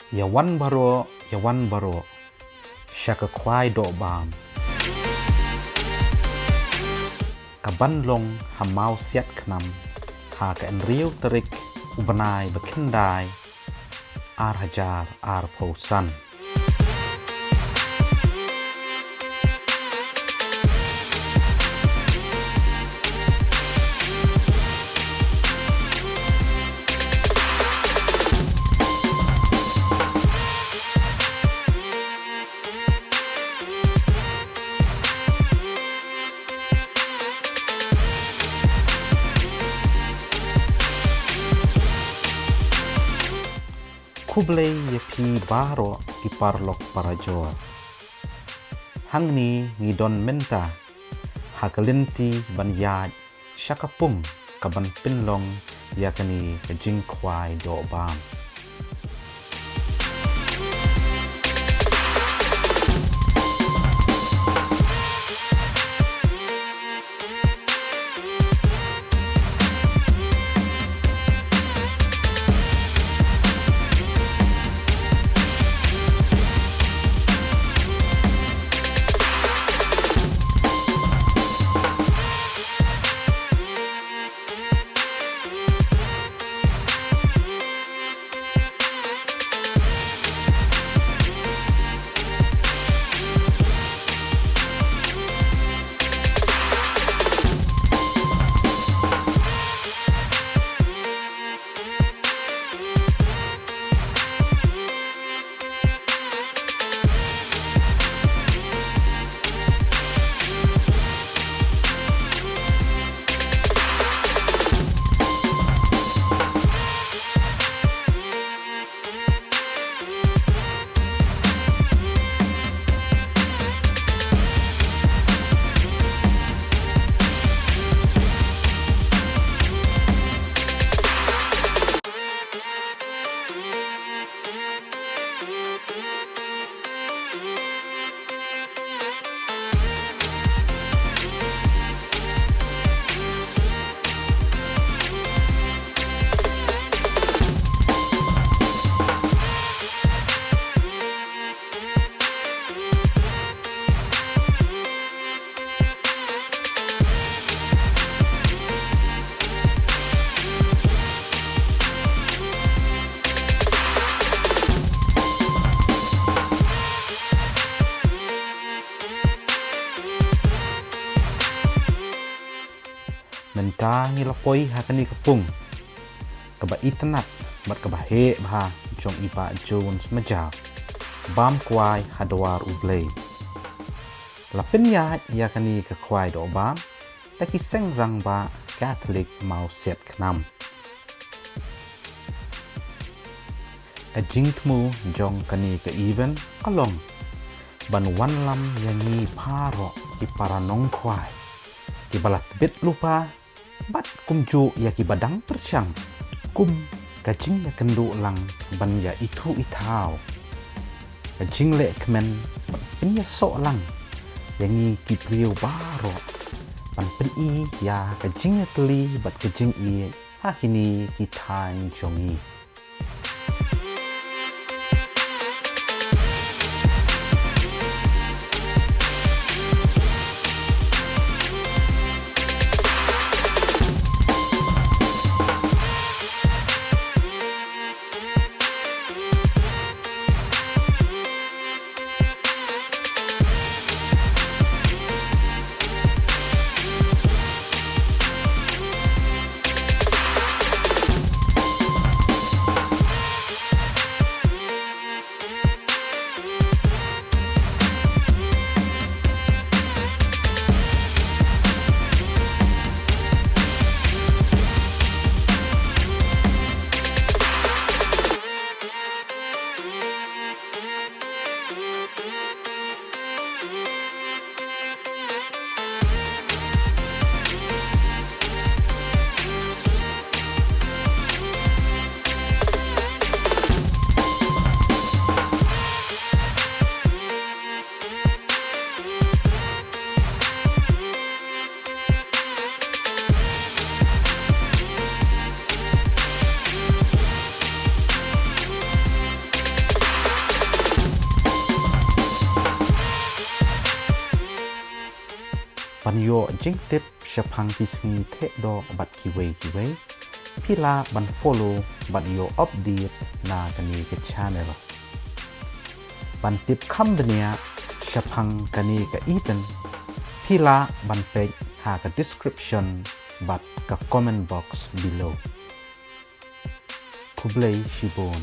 yawan baro Sdang Khwai DOHBAM kaban long Mawsiatkhnam ha ka en riu TARIK ubanai bekendai hajar pausan Khublei baro iparlok parajo hangni ngidon menta hakalinti banyaj Pung kaban pinlong yakani Sdang Khwai DOHBAM mentangi lapoi hakani Pung kaba itanat mat kaba he bha jong iba Jones MAJAW bam kwai hadwar ublei lapin ya yakani Khwai DOHBAM taki Seng Rangbah Katholik Mawsiatkhnam Jinglehkmen jong kani ke event along ban wan lam yangi paro ki paranong Khwai ki balat bit lupa bat kumju ya ki badang percang kum kajing ya kendu lang ban ya itu itau Jinglehkmen pen ya sok lang yangi ki priu baro ban pen i ya kajing ya teli bat kajing i hakini ki tan jongi ban yo jing tip shapang pisngi the do bat kiwei pila ban follow ban yo update na kani ke channel ban tip kham bania shapang kani ka iten pila ban page ha ka description bat ka comment box below. Khublei Shibun.